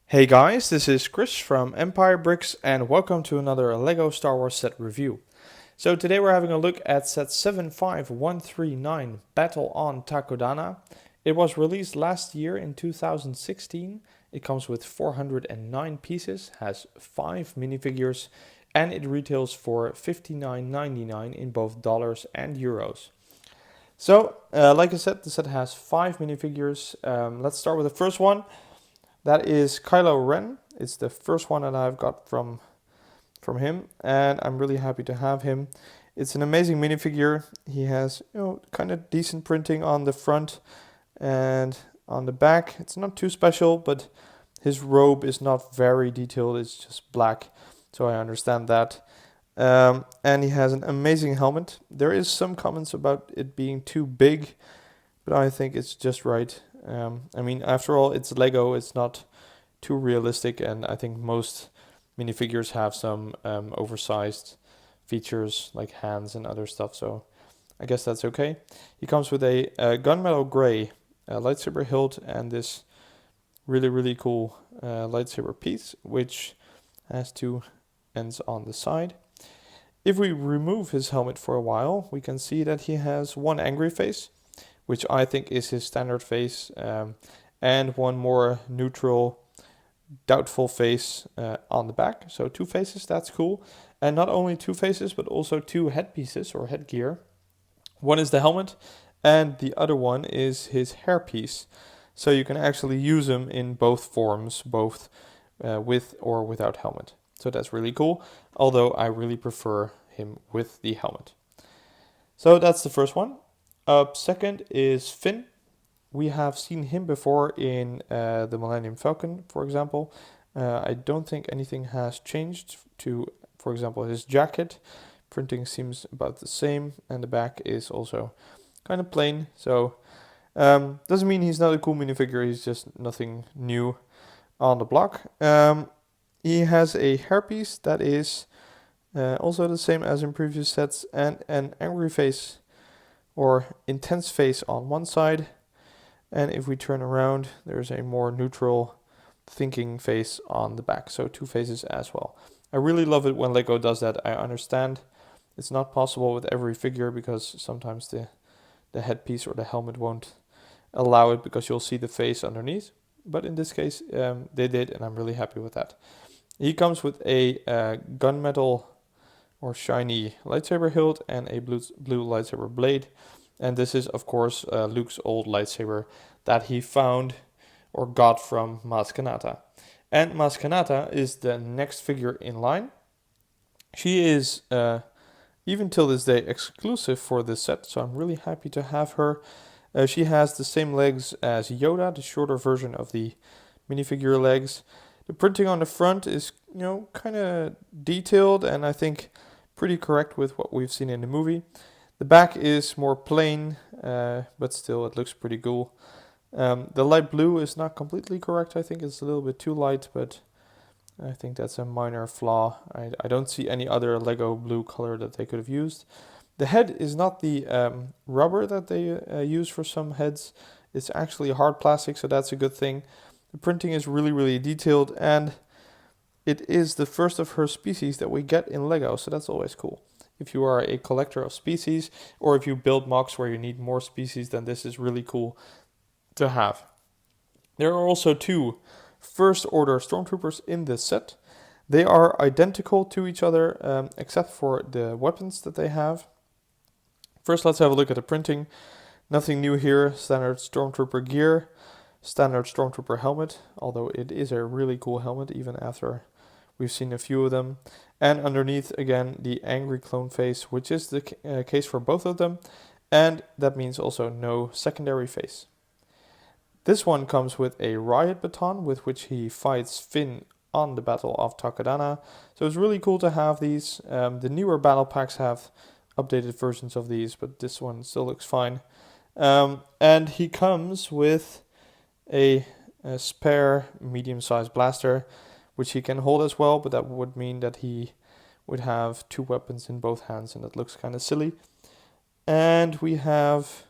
Hey guys, this is Chris from Empire Bricks and welcome to another LEGO Star Wars set review. So today we're having a look at set 75139 Battle on Takodana. It was released last year in 2016. It comes with 409 pieces, has 5 minifigures, and it retails for $59.99 in both dollars and euros. So, like I said, the set has 5 minifigures. Let's start with the first one. That is Kylo Ren. It's the first one that I've got from him, and I'm really happy to have him. It's an amazing minifigure. He has, kind of decent printing on the front and on the back. It's not too special, but his robe is not very detailed. It's just black, so I understand that. And he has an amazing helmet. There is some comments about it being too big, but I think it's just right. After all, it's Lego. It's not too realistic, and I think most minifigures have some oversized features like hands and other stuff. So I guess that's okay. He comes with a gunmetal gray lightsaber hilt and this really cool lightsaber piece, which has two ends on the side. If we remove his helmet for a while, we can see that he has one angry face, which I think is his standard face, and one more neutral, doubtful face on the back. So 2 faces, that's cool. And not only 2 faces, but also 2 headpieces or headgear. One is the helmet, and the other one is his hairpiece. So you can actually use him in both forms, both with or without helmet. So that's really cool, although I really prefer him with the helmet. So that's the first one. Up second is Finn. We have seen him before in the Millennium Falcon, for example. I don't think anything has changed to, for example, his jacket. Printing seems about the same, and the back is also kind of plain. So doesn't mean he's not a cool minifigure. He's just nothing new on the block. He has a hairpiece that is also the same as in previous sets, and an angry face or intense face on one side. And if we turn around, there's a more neutral thinking face on the back. So 2 faces as well. I really love it when Lego does that. I understand it's not possible with every figure because sometimes the headpiece or the helmet won't allow it because you'll see the face underneath. But in this case, they did, and I'm really happy with that. He comes with a gunmetal or shiny lightsaber hilt and a blue lightsaber blade. And this is, of course, Luke's old lightsaber that he found or got from Maz Kanata. And Maz Kanata is the next figure in line. She is, even till this day, exclusive for this set, so I'm really happy to have her. She has the same legs as Yoda, the shorter version of the minifigure legs. The printing on the front is, kind of detailed, and I think pretty correct with what we've seen in the movie. The back is more plain, but still it looks pretty cool. The light blue is not completely correct. I think it's a little bit too light, but I think that's a minor flaw. I don't see any other Lego blue color that they could have used. The head is not the rubber that they use for some heads. It's actually hard plastic, so that's a good thing. The printing is really detailed, and it is the first of her species that we get in Lego, so that's always cool. If you are a collector of species, or if you build mocks where you need more species, then this is really cool to have. There are also 2 First Order Stormtroopers in this set. They are identical to each other, except for the weapons that they have. First, let's have a look at the printing. Nothing new here. Standard Stormtrooper gear, standard Stormtrooper helmet, although it is a really cool helmet even after we've seen a few of them. And underneath, again, the angry clone face, which is the case for both of them. And that means also no secondary face. This one comes with a riot baton with which he fights Finn on the Battle of Takodana. So it's really cool to have these. The newer battle packs have updated versions of these, but this one still looks fine. And he comes with a spare medium-sized blaster, which he can hold as well, but that would mean that he would have 2 weapons in both hands, and that looks kind of silly. And we have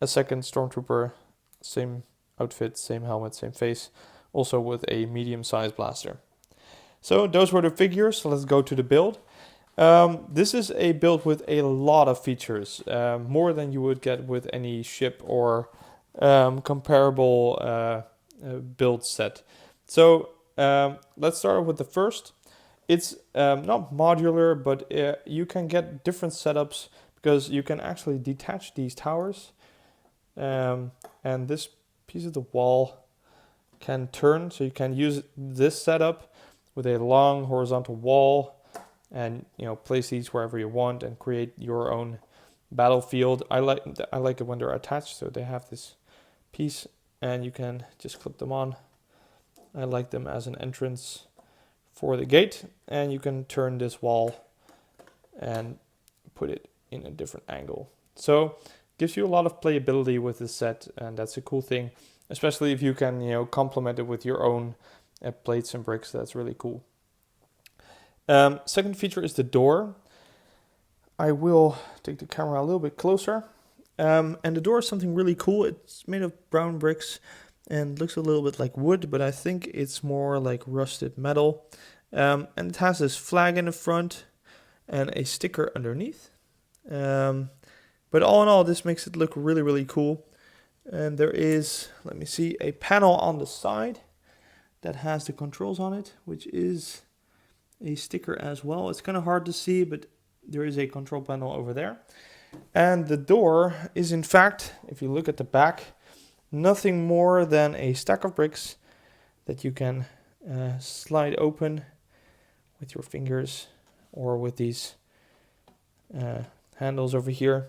a second Stormtrooper, same outfit, same helmet, same face, also with a medium-sized blaster. So those were the figures. So let's go to the build. This is a build with a lot of features, more than you would get with any ship or comparable build set. So let's start with the first. It's not modular, but you can get different setups because you can actually detach these towers. And this piece of the wall can turn, so you can use this setup with a long horizontal wall and place these wherever you want and create your own battlefield. I like it when they're attached, so they have this piece and you can just clip them on. I like them as an entrance for the gate, and you can turn this wall and put it in a different angle. So gives you a lot of playability with this set, and that's a cool thing, especially if you can complement it with your own plates and bricks. That's really cool. Second feature is the door. I will take the camera a little bit closer. And the door is something really cool. It's made of brown bricks and looks a little bit like wood, but I think it's more like rusted metal. And it has this flag in the front and a sticker underneath. But all in all, this makes it look really, really cool. And there is, let me see, a panel on the side that has the controls on it, which is a sticker as well. It's kind of hard to see, but there is a control panel over there. And the door is, in fact, if you look at the back, nothing more than a stack of bricks that you can slide open with your fingers or with these handles over here.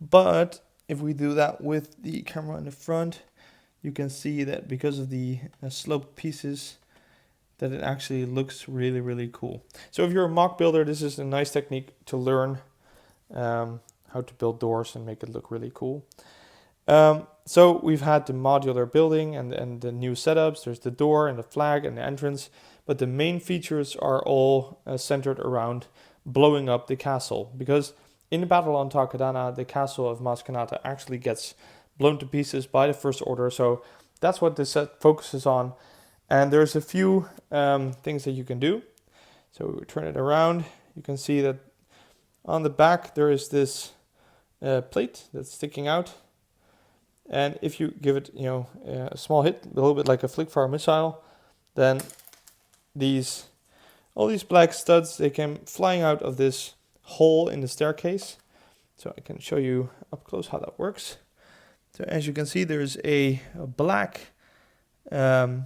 But if we do that with the camera in the front, you can see that because of the sloped pieces, that it actually looks really, really cool. So if you're a mock builder, this is a nice technique to learn how to build doors and make it look really cool. So we've had the modular building and the new setups. There's the door and the flag and the entrance, but the main features are all centered around blowing up the castle, because in the battle on Takodana, the castle of Maskanata actually gets blown to pieces by the First Order. So that's what this set focuses on. And there's a few things that you can do. So we turn it around. You can see that on the back there is this plate that's sticking out. And if you give it, a small hit, a little bit like a flick-fire missile, then all these black studs, they came flying out of this hole in the staircase. So I can show you up close how that works. So as you can see, there's a black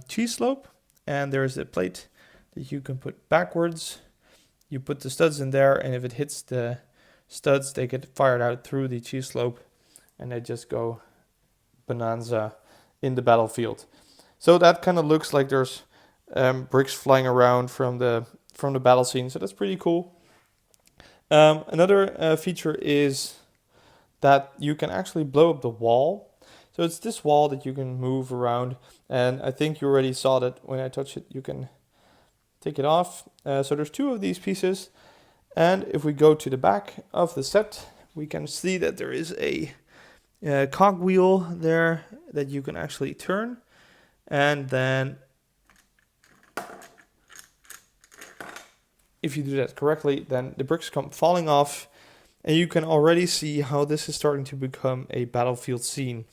cheese slope, and there's a plate that you can put backwards. You put the studs in there, and if it hits the studs, they get fired out through the cheese slope, and they just go bonanza in the battlefield. So that kind of looks like there's bricks flying around from the battle scene. So that's pretty cool. Another feature is that you can actually blow up the wall. So it's this wall that you can move around, and I think you already saw that when I touch it, you can take it off. So there's two of these pieces, and if we go to the back of the set, we can see that there is a cogwheel there that you can actually turn, and then if you do that correctly, then the bricks come falling off, and you can already see how this is starting to become a battlefield scene.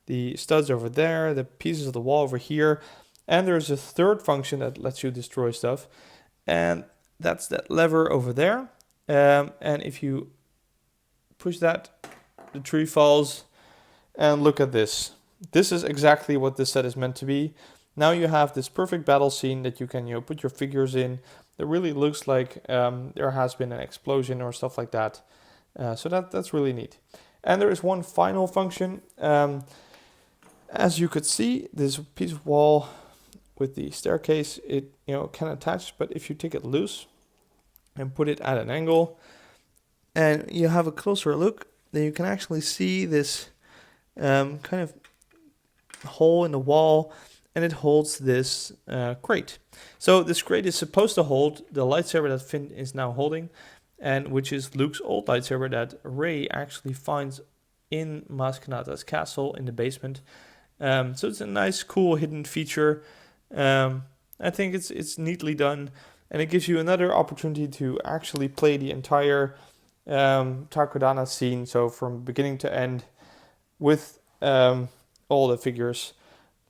The studs over there, the pieces of the wall over here, and there's a third function that lets you destroy stuff, and that's that lever over there. And if you push that, the tree falls, and look at this. This is exactly what this set is meant to be. Now you have this perfect battle scene that you can put your figures in. That really looks like there has been an explosion or stuff like that. So that's really neat. And there is one final function. As you could see, this piece of wall with the staircase, it can attach, but if you take it loose and put it at an angle, and you have a closer look, then you can actually see this kind of hole in the wall, and it holds this crate. So this crate is supposed to hold the lightsaber that Finn is now holding, and which is Luke's old lightsaber that Rey actually finds in Maskanata's castle in the basement. So it's a nice, cool hidden feature. I think it's neatly done, and it gives you another opportunity to actually play the entire Takodana scene, so from beginning to end, with all the figures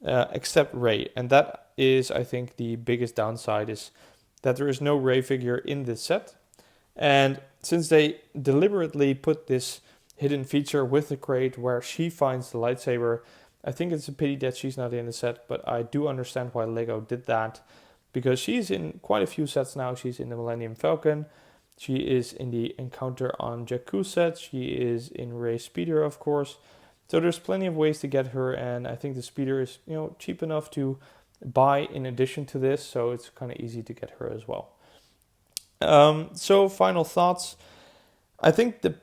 except Rey. And that is, I think, the biggest downside, is that there is no Rey figure in this set. And since they deliberately put this hidden feature with the crate where she finds the lightsaber, I think it's a pity that she's not in the set, but I do understand why LEGO did that, because she's in quite a few sets now. She's in the Millennium Falcon, she is in the Encounter on Jakku set, she is in Rey Speeder, of course. So there's plenty of ways to get her, and I think the Speeder is, cheap enough to buy in addition to this, so it's kind of easy to get her as well. So final thoughts. I think the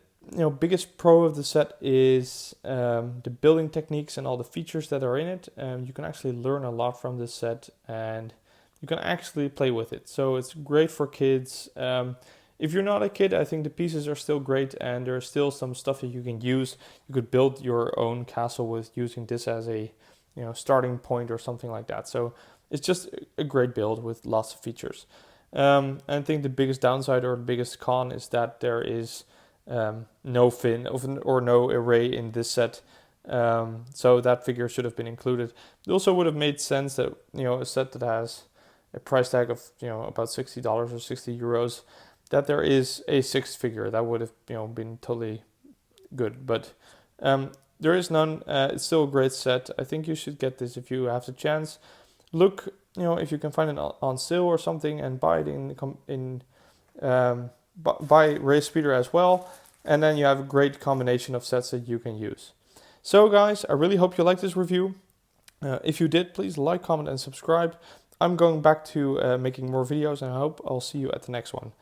biggest pro of the set is the building techniques and all the features that are in it. You can actually learn a lot from this set, and you can actually play with it. So it's great for kids. If you're not a kid, I think the pieces are still great, and there's still some stuff that you can use. You could build your own castle with using this as a starting point or something like that. So it's just a great build with lots of features. I think the biggest downside or the biggest con is that there is no Finn or no array in this set. So that figure should have been included. It also would have made sense that a set that has a price tag of about $60 or 60 euros, that there is a sixth figure. That would have been totally good, but there is none. It's still a great set. I think you should get this if you have the chance. Look, if you can find it on sale or something, and buy it buy Rey Speeder as well, and then you have a great combination of sets that you can use. So guys, I really hope you liked this review. If you did, please like, comment, and subscribe. I'm going back to making more videos, and I hope I'll see you at the next one.